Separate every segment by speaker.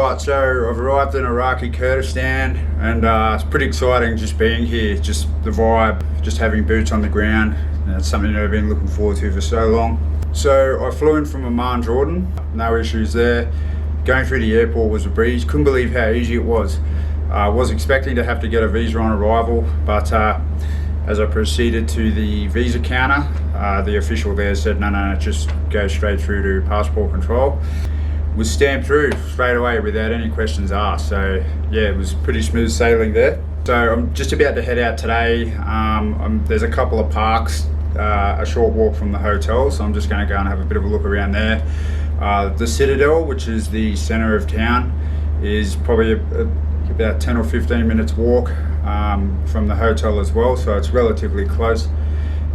Speaker 1: Right, so I've arrived in Iraqi Kurdistan, and it's pretty exciting just being here, just the vibe, just having boots on the ground. It's something I've been looking forward to for so long. So I flew in from Amman, Jordan, no issues there. Going through the airport was a breeze, couldn't believe how easy it was. I was expecting to have to get a visa on arrival, but as I proceeded to the visa counter, the official there said, no, just go straight through to passport control. Was stamped through straight away without any questions asked. So yeah, it was pretty smooth sailing there. So I'm just about to head out today. There's a couple of parks, a short walk from the hotel, so I'm just going to go and have a bit of a look around there. The Citadel, which is the center of town, is probably about 10 or 15 minutes walk from the hotel as well, so it's relatively close.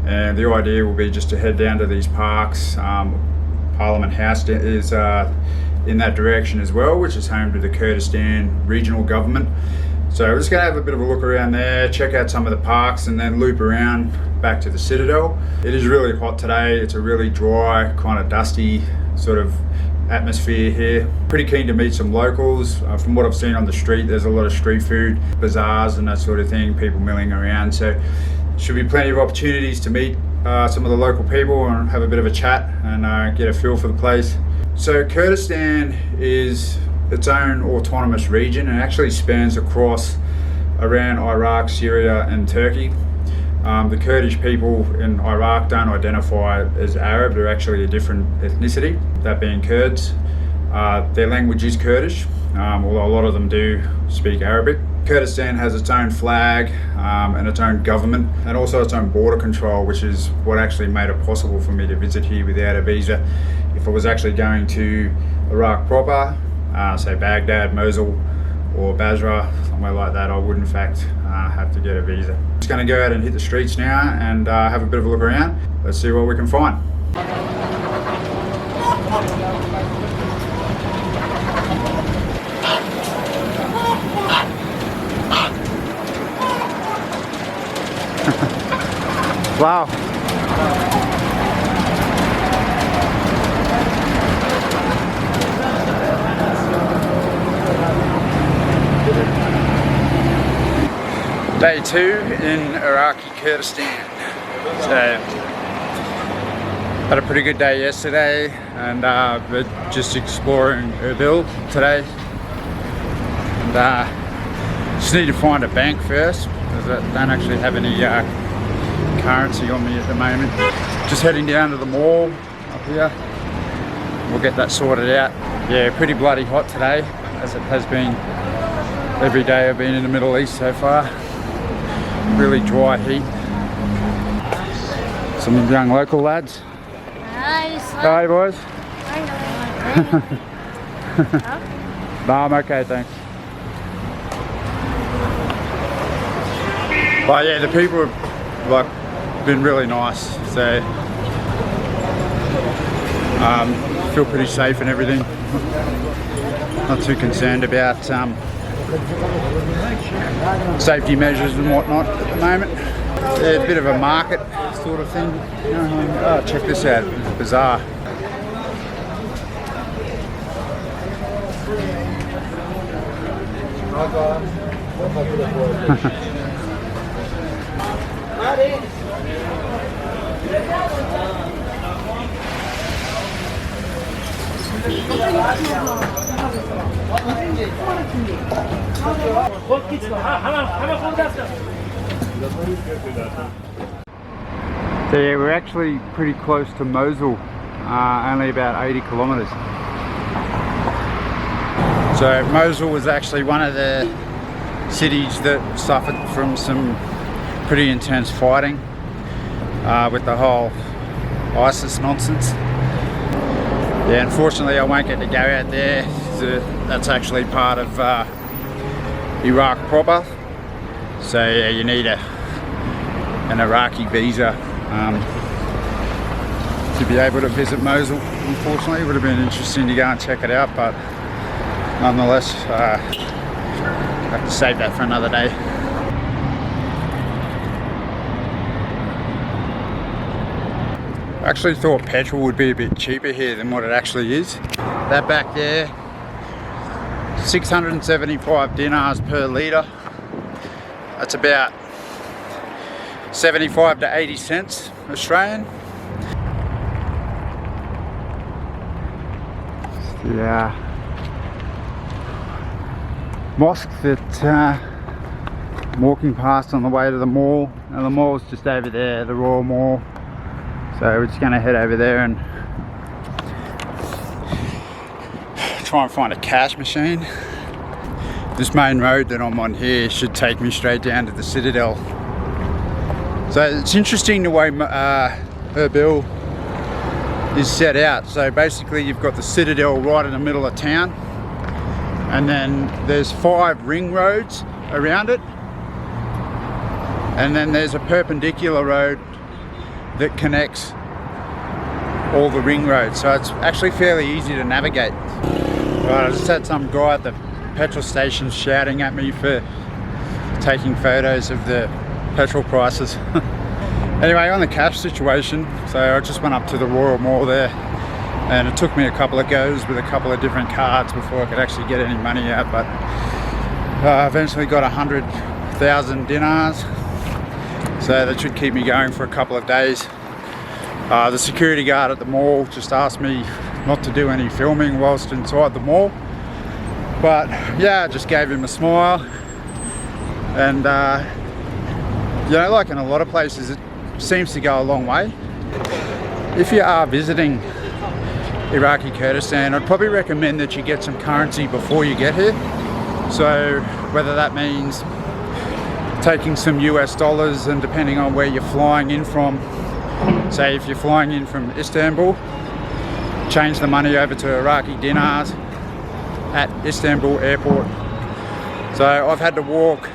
Speaker 1: And the idea will be just to head down to these parks. Parliament House is in that direction as well, which is home to the Kurdistan Regional government. So we're just going to have a bit of a look around there, check out some of the parks, and then loop around back to the Citadel. It is really hot today. It's a really dry, kind of dusty sort of atmosphere here. Pretty keen to meet some locals. From what I've seen on the street, there's a lot of street food, bazaars and that sort of thing, people milling around. So should be plenty of opportunities to meet some of the local people and have a bit of a chat and get a feel for the place. So Kurdistan is its own autonomous region and actually spans across around Iraq, Syria and Turkey. The Kurdish people in Iraq don't identify as Arab, they're actually a different ethnicity, that being Kurds. Their language is Kurdish, although a lot of them do speak Arabic. Kurdistan has its own flag and its own government, and also its own border control, which is what actually made it possible for me to visit here without a visa. If I was actually going to Iraq proper, say Baghdad, Mosul or Basra, somewhere like that, I would in fact have to get a visa. Just going to go out and hit the streets now and have a bit of a look around. Let's see what we can find. Wow. Day 2 in Iraqi Kurdistan. So, had a pretty good day yesterday, and we're just exploring Erbil today. And just need to find a bank first, because I don't actually have any currency on me at the moment. Just heading down to the mall up here. We'll get that sorted out. Yeah, pretty bloody hot today, as it has been every day I've been in the Middle East so far. Really dry heat. Some young local lads. Hi boys. No, I'm okay, thanks. But yeah, the people have been really nice, so feel pretty safe and everything. Not too concerned about safety measures and whatnot at the moment. Yeah, a bit of a market sort of thing. Oh, check this out, it's a bazaar. So yeah, we're actually pretty close to Mosul, only about 80 kilometers. So Mosul was actually one of the cities that suffered from some pretty intense fighting with the whole ISIS nonsense. Yeah, unfortunately I won't get to go out there. That's actually part of Iraq proper. So yeah, you need an Iraqi visa to be able to visit Mosul. Unfortunately, it would have been interesting to go and check it out, but nonetheless, I have to save that for another day. I actually thought petrol would be a bit cheaper here than what it actually is. That back there 675 dinars per litre. That's about 75 to 80 cents Australian. Yeah, mosque that I'm walking past on the way to the mall. Now the mall's just over there, the Royal Mall. So we're just going to head over there and try and find a cash machine. This main road that I'm on here should take me straight down to the Citadel. So it's interesting the way Erbil is set out. So basically you've got the Citadel right in the middle of town, and then there's 5 ring roads around it, and then there's a perpendicular road that connects all the ring roads. So it's actually fairly easy to navigate. Right, I just had some guy at the petrol station shouting at me for taking photos of the petrol prices. Anyway, on the cash situation, so I just went up to the Royal Mall there, and it took me a couple of goes with a couple of different cards before I could actually get any money out, but I eventually got 100,000 dinars, so that should keep me going for a couple of days. The security guard at the mall just asked me not to do any filming whilst inside the mall, but yeah, I just gave him a smile. And you know, like in a lot of places, it seems to go a long way. If you are visiting Iraqi Kurdistan, I'd probably recommend that you get some currency before you get here. So whether that means taking some US dollars, and depending on where you're flying in from, say if you're flying in from Istanbul, change the money over to Iraqi dinars at Istanbul airport. So I've had to walk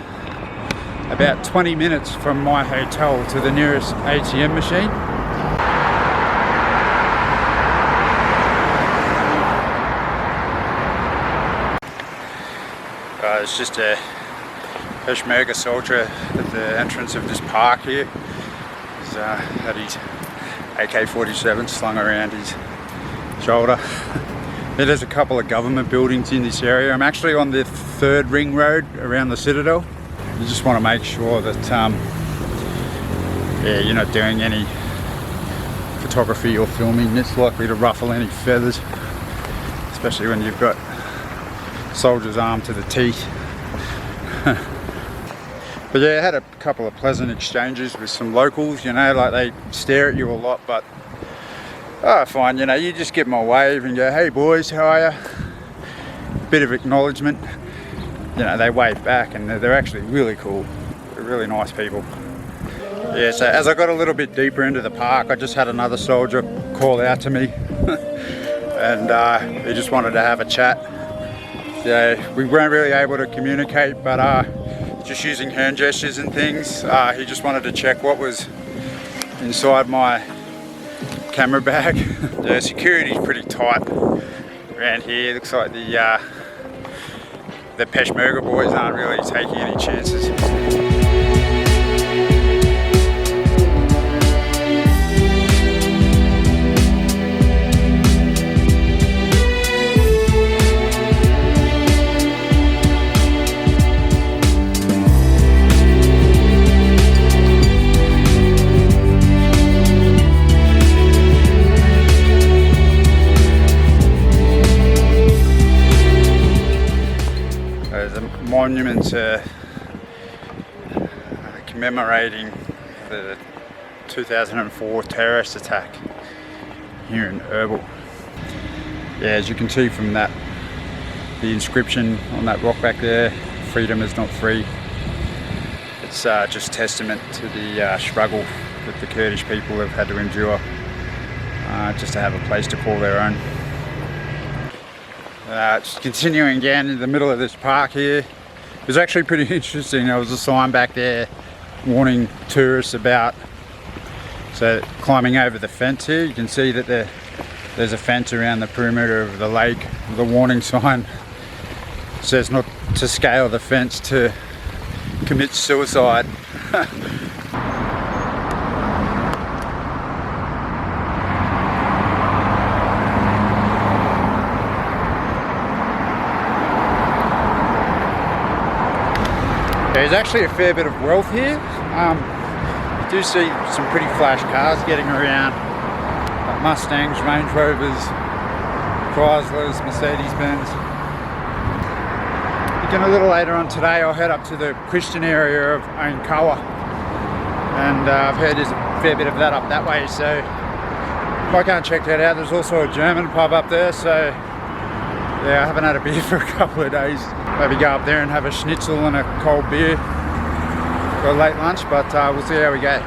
Speaker 1: about 20 minutes from my hotel to the nearest ATM machine. It's just a Peshmerga soldier at the entrance of this park here. He's had his AK-47 slung around his shoulder. There's a couple of government buildings in this area. I'm actually on the 3rd ring road around the Citadel. You just want to make sure that yeah, you're not doing any photography or filming that's likely to ruffle any feathers, especially when you've got soldiers armed to the teeth. But yeah, I had a couple of pleasant exchanges with some locals, you know, like they stare at you a lot, but fine, you know, you just give them a wave and go, hey boys, how are you? Bit of acknowledgement. You know, they wave back, and they're actually really cool. They're really nice people. Yeah, so as I got a little bit deeper into the park, I just had another soldier call out to me and he just wanted to have a chat. Yeah, we weren't really able to communicate, but just using hand gestures and things. He just wanted to check what was inside my camera bag. The security's pretty tight around here. Looks like the Peshmerga boys aren't really taking any chances. Monument commemorating the 2004 terrorist attack here in Erbil. Yeah, as you can see from that, the inscription on that rock back there, freedom is not free. It's just testament to the struggle that the Kurdish people have had to endure just to have a place to call their own. Just continuing again in the middle of this park here. It was actually pretty interesting. There was a sign back there warning tourists about climbing over the fence here. You can see that there's a fence around the perimeter of the lake. The warning sign says not to scale the fence to commit suicide. There's actually a fair bit of wealth here. You do see some pretty flash cars getting around. Like Mustangs, Range Rovers, Chryslers, Mercedes-Benz. Again, a little later on today I'll head up to the Christian area of Ainkawa, and I've heard there's a fair bit of that up that way, so I can't check that out. There's also a German pub up there, so yeah, I haven't had a beer for a couple of days. Maybe go up there and have a schnitzel and a cold beer for a late lunch, but we'll see how we go.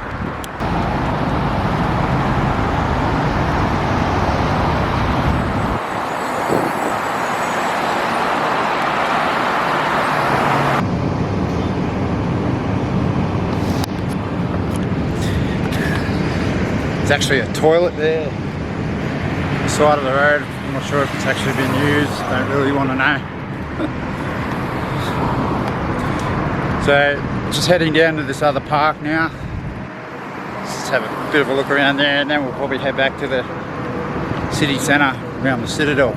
Speaker 1: There's actually a toilet there on the side of the road. I'm not sure if it's actually been used. Don't really want to know. So just heading down to this other park now. Let's just have a bit of a look around there, and then we'll probably head back to the city centre around the Citadel.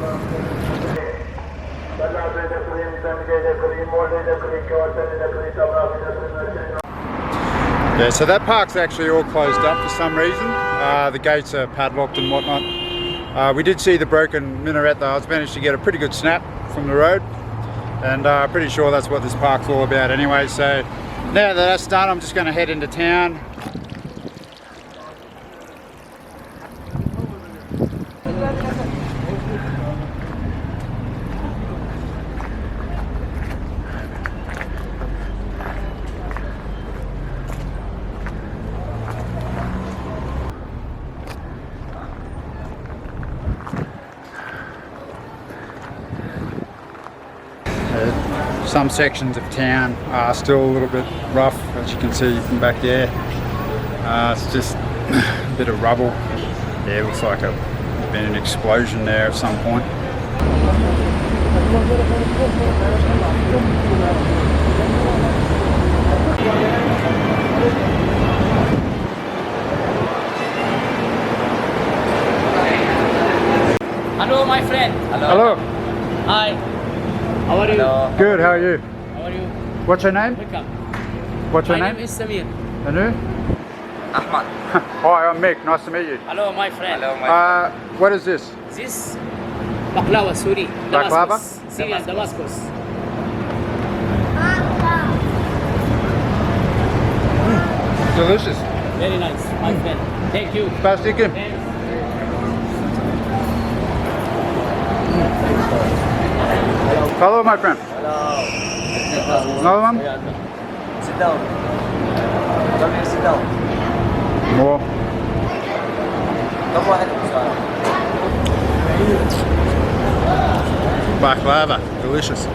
Speaker 1: Yeah, so that park's actually all closed up for some reason. The gates are padlocked and whatnot. We did see the broken minaret though. I was managed to get a pretty good snap from the road, and pretty sure that's what this park's all about anyway. So now that that's done, I'm just going to head into town. Some sections of town are still a little bit rough, as you can see from back there. It's just a bit of rubble. Yeah, it looks like there's been an explosion there at some point.
Speaker 2: Hello, my friend.
Speaker 1: Hello.
Speaker 2: Hi. How are you?
Speaker 1: Hello. Good, how are you?
Speaker 2: How are you?
Speaker 1: What's your name?
Speaker 2: Welcome.
Speaker 1: What's your
Speaker 2: My
Speaker 1: name?
Speaker 2: name is Samir.
Speaker 1: And you?
Speaker 3: Ahmad.
Speaker 1: Hi, I'm Mick. Nice to meet you.
Speaker 2: Hello, my friend.
Speaker 3: Hello, my
Speaker 1: What is this?
Speaker 2: This baklava, Suri.
Speaker 1: Baklava?
Speaker 2: Damascus. Syria, Damascus.
Speaker 1: Delicious.
Speaker 2: Very nice, my friend. Thank you.
Speaker 1: Pastikim.
Speaker 2: Thanks.
Speaker 1: Hello, my friend.
Speaker 3: Hello.
Speaker 1: Another one?
Speaker 3: Sit down. Come here, sit down.
Speaker 1: More.
Speaker 3: Come on.
Speaker 1: Baklava. Delicious.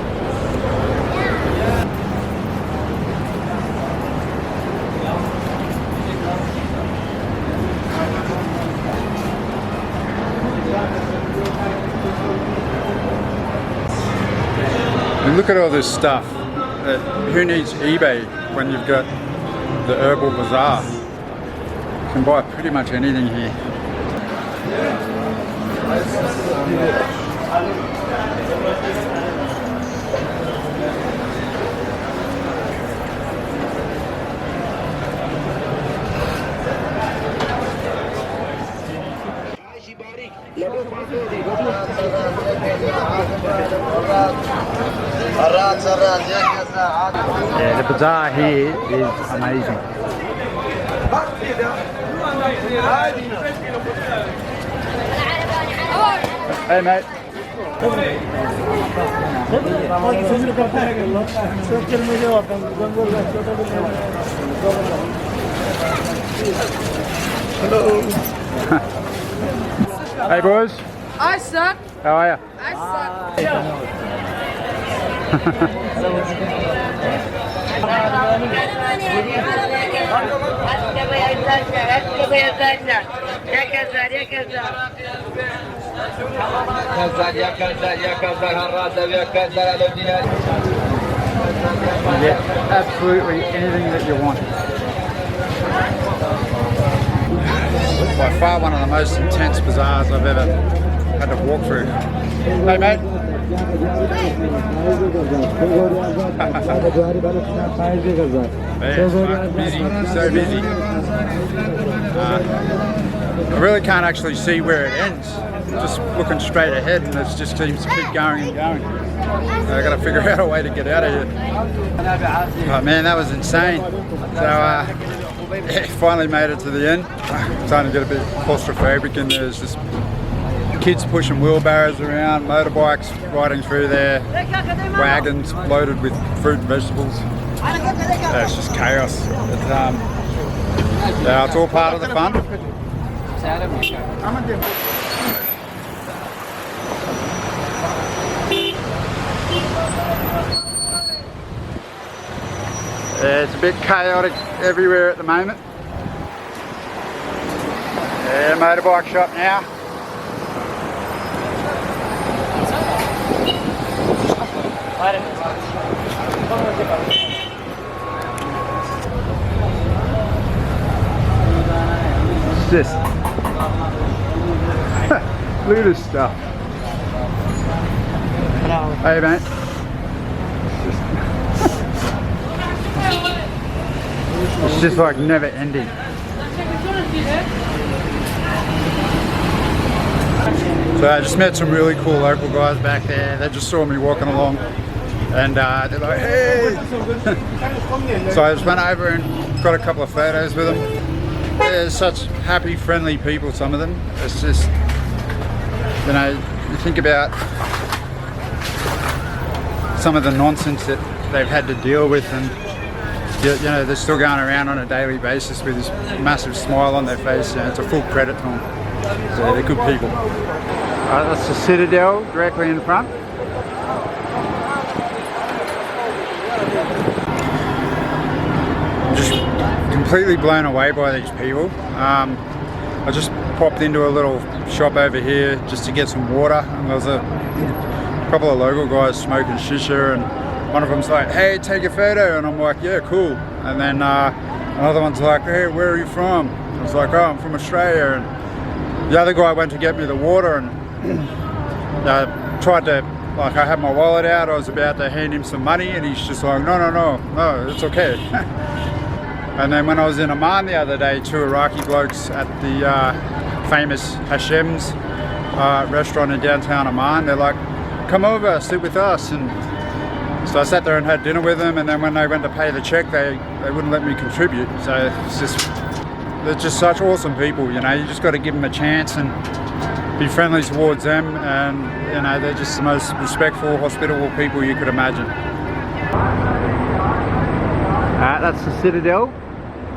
Speaker 1: And look at all this stuff. Who needs eBay when you've got the Erbil bazaar? You can buy pretty much anything here. Yeah, the bazaar here is amazing. Hey mate. Hello. Hey boys.
Speaker 4: I suck.
Speaker 1: How are you?
Speaker 4: I suck.
Speaker 1: You get absolutely anything that you want. By far one of the most intense bazaars I've ever had to walk through. Hey mate. Busy, so busy. I really can't actually see where it ends. Just looking straight ahead, and it just seems to keep going and going. I got to figure out a way to get out of here. Oh man, that was insane. So yeah, finally made it to the end. Starting to get a bit claustrophobic in there. There's just kids pushing wheelbarrows around, motorbikes riding through there, wagons loaded with fruit and vegetables. Yeah, it's just chaos. Yeah, it's all part of the fun. Yeah, it's a bit chaotic everywhere at the moment. Yeah, motorbike shop now. What's this? Look at this stuff. Hey mate. It's just like never ending. So I just met some really cool local guys back there. They just saw me walking along and they're like, hey! So I just went over and got a couple of photos with them. They're such happy, friendly people, some of them. It's just, you know, you think about some of the nonsense that they've had to deal with, and you know, they're still going around on a daily basis with this massive smile on their face. You know, it's a full credit to them. So they're good people. That's the Citadel directly in front. Just completely blown away by these people. I just popped into a little shop over here just to get some water, and there was a couple of local guys smoking shisha, and one of them's like, hey, take a photo, and I'm like, yeah, cool. And then another one's like, hey, where are you from? I was like, oh, I'm from Australia. And the other guy went to get me the water, and tried to, like, I had my wallet out, I was about to hand him some money, and he's just like, no, it's okay. And then when I was in Amman the other day, two Iraqi blokes at the famous Hashem's restaurant in downtown Amman, they're like, come over, sit with us. And so I sat there and had dinner with them, and then when they went to pay the check, they wouldn't let me contribute. So it's just, they're just such awesome people, you know. You just got to give them a chance and be friendly towards them, and you know, they're just the most respectful, hospitable people you could imagine. That's the Citadel.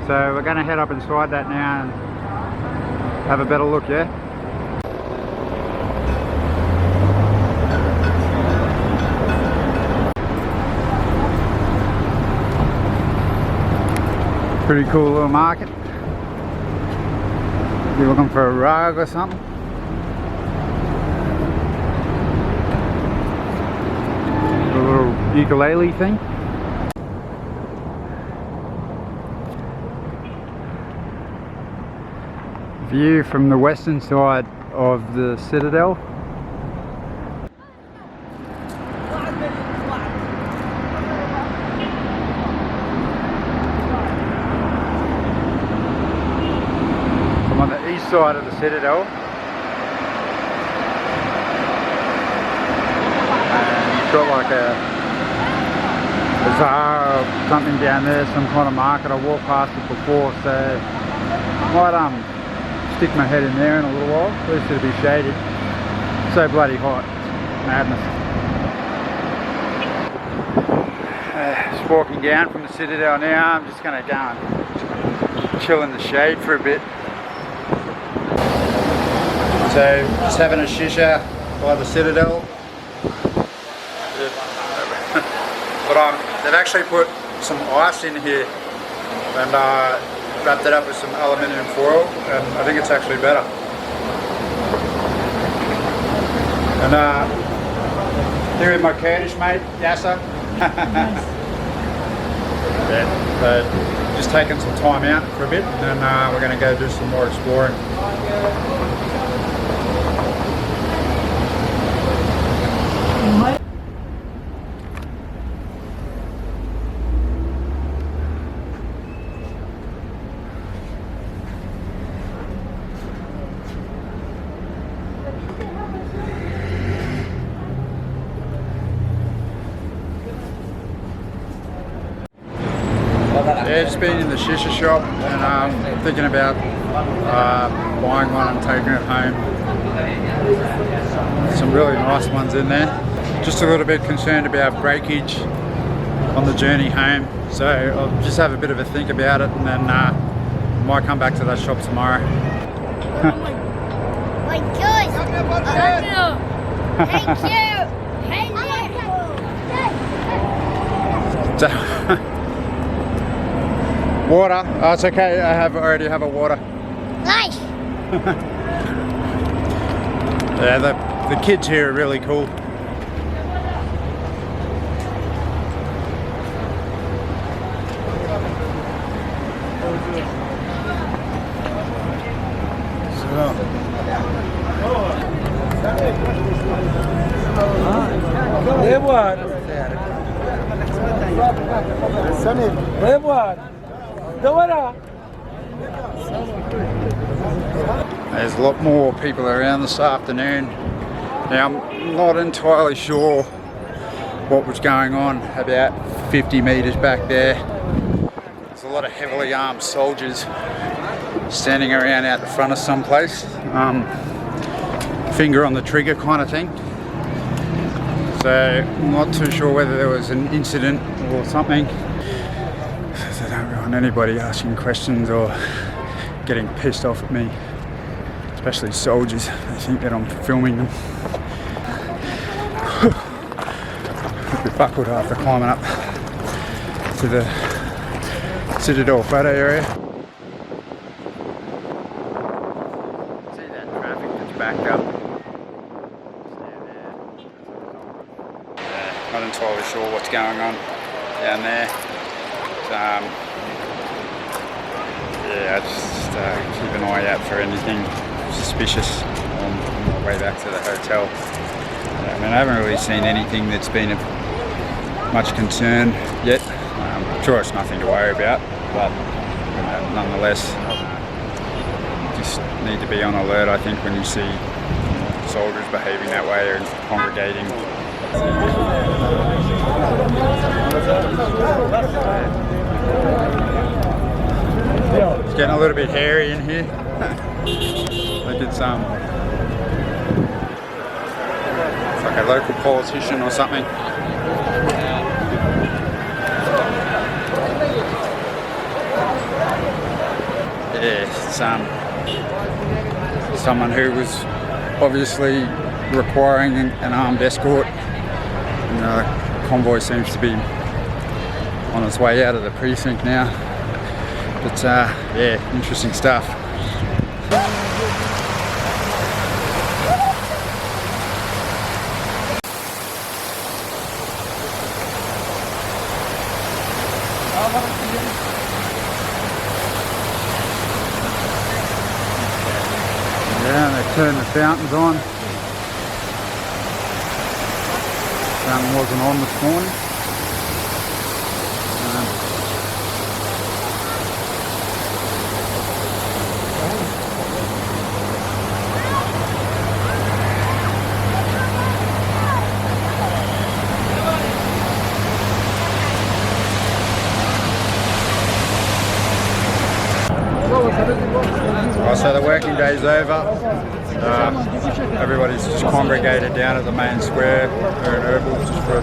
Speaker 1: So we're going to head up inside that now and have a better look, yeah? Pretty cool little market. You're looking for a rug or something? A little ukulele thing. View from the western side of the Citadel. I'm on the east side of the Citadel. And you've got like a bazaar or something down there, some kind of market. I walked past it before, so I might stick my head in there in a little while. At least it'll be shaded. So bloody hot. Madness. Just walking down from the Citadel now. I'm just going to go and chill in the shade for a bit. So just having a shisha by the Citadel. But they've actually put some ice in here and wrapped it up with some aluminium foil, and I think it's actually better. And here with my Kurdish mate, Yasser. Yeah, so just taking some time out for a bit, and then we're going to go do some more exploring. Yeah, just been in the shisha shop and thinking about buying one and taking it home. Some really nice ones in there. Just a little bit concerned about breakage on the journey home, so I'll just have a bit of a think about it, and then might come back to that shop tomorrow.
Speaker 4: My gosh! Thank you! Thank
Speaker 1: you! Water? Oh, it's okay. I already have a water.
Speaker 4: Nice!
Speaker 1: Yeah, the kids here are really cool. There's a lot more people around this afternoon. Now I'm not entirely sure what was going on about 50 metres back there. There's a lot of heavily armed soldiers standing around out the front of some place. Finger on the trigger kind of thing. So I'm not too sure whether there was an incident or something. So I don't want anybody asking questions or getting pissed off at me. Especially soldiers, they think that I'm filming them. I'd be buckled after climbing up to the Citadel photo area. See that traffic that's backed up? Not entirely sure what's going on down there. Yeah, I just keep an eye out for anything suspicious on my way back to the hotel. I mean, I haven't really seen anything that's been of much concern yet. I'm sure it's nothing to worry about, but nonetheless, just need to be on alert, I think, when you see soldiers behaving that way and congregating. It's getting a little bit hairy in here. Like it's like a local politician or something. Yeah, it's someone who was obviously requiring an armed escort. And the convoy seems to be on its way out of the precinct now. But yeah, interesting stuff. Yeah, they turned the fountains on. Fountain wasn't on this morning. So the working day's over. Everybody's just congregated down at the main square here in Erbil just for a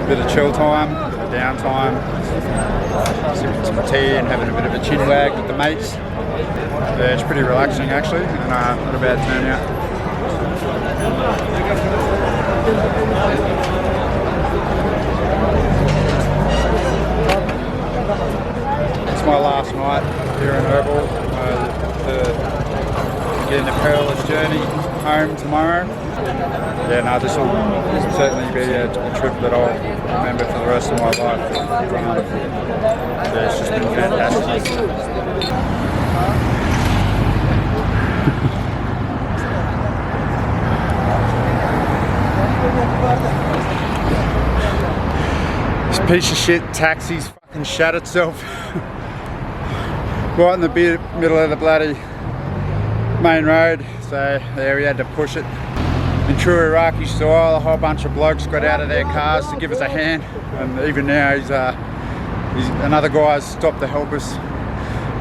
Speaker 1: bit of chill time, a bit of downtime, sipping some tea and having a bit of a chin wag with the mates. Yeah, it's pretty relaxing actually, and not a bad turnout. It's my last night here in Erbil. Begin the perilous journey home tomorrow. Yeah, no, this will certainly be a trip that I'll remember for the rest of my life. Yeah, it's just been fantastic. This piece of shit taxi's fucking shut itself. Right in the middle of the bloody main road, so there we had to push it. In true Iraqi style, a whole bunch of blokes got out of their cars to give us a hand, and even now he's Another guy stopped to help us.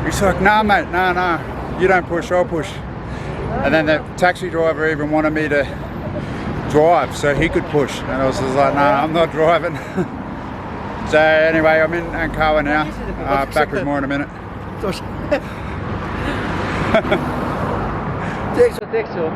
Speaker 1: He's like, nah mate, nah, you don't push, I'll push. And then the taxi driver even wanted me to drive so he could push. And I was just like, nah, I'm not driving. So anyway, I'm in Ankara now. Back with more in a minute.
Speaker 3: Texto.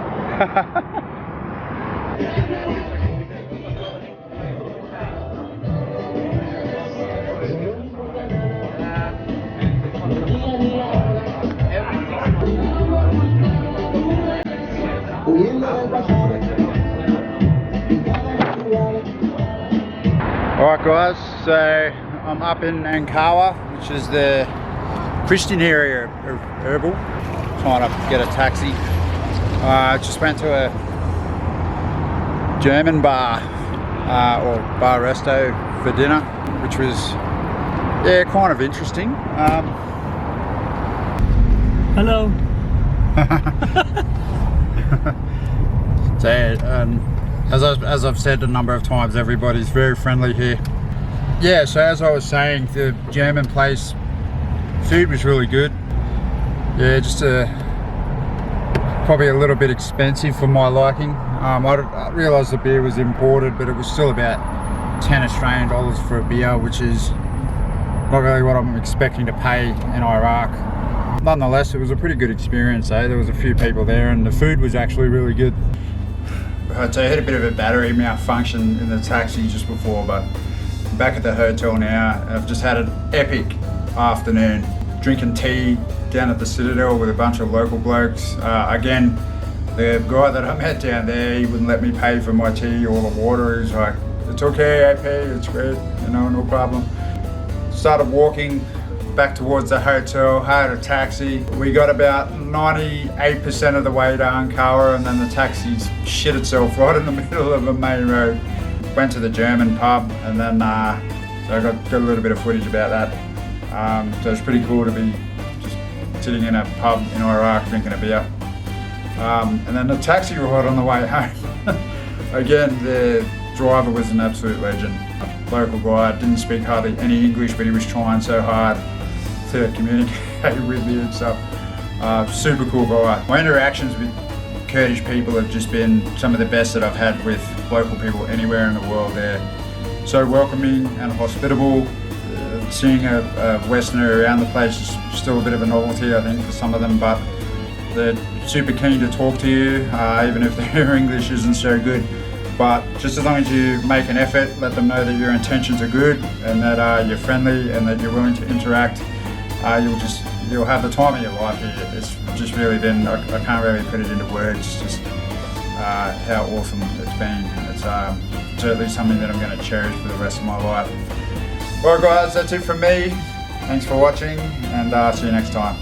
Speaker 1: Alright guys, so I'm up in Ankara, which is the Christian area of Erbil. Trying to get a taxi. Just went to a German bar or bar resto for dinner, which was kind of interesting.
Speaker 2: Hello.
Speaker 1: So as I've said a number of times, everybody's very friendly here. Yeah, so as I was saying, the German place, food was really good. Yeah, just probably a little bit expensive for my liking. I realised the beer was imported, but it was still about 10 Australian dollars for a beer, which is not really what I'm expecting to pay in Iraq. Nonetheless, it was a pretty good experience, eh? There was a few people there and the food was actually really good. So I had a bit of a battery malfunction in the taxi just before, but I'm back at the hotel now. I've just had an epic afternoon, drinking tea down at the Citadel with a bunch of local blokes. Again, the guy that I met down there, he wouldn't let me pay for my tea or the water. He's like, it's okay, I pay, it's great, you know, no problem. Started walking back towards the hotel, hired a taxi. We got about 98% of the way to Ankara, and then the taxi shit itself right in the middle of a main road. Went to the German pub, and then so I got a little bit of footage about that. So it's pretty cool to be just sitting in a pub in Iraq drinking a beer. And then the taxi ride on the way home. Again, the driver was an absolute legend. Local guy, didn't speak hardly any English, but he was trying so hard to communicate with me and stuff. Super cool guy. My interactions with Kurdish people have just been some of the best that I've had with local people anywhere in the world. They're so welcoming and hospitable. Seeing a Westerner around the place is still a bit of a novelty, I think, for some of them, but they're super keen to talk to you, even if their English isn't so good. But just as long as you make an effort, let them know that your intentions are good and that you're friendly and that you're willing to interact, you'll have the time of your life here. It's just really been, I can't really put it into words, just how awesome it's been. It's certainly something that I'm going to cherish for the rest of my life. Alright guys, that's it from me. Thanks for watching, and see you next time.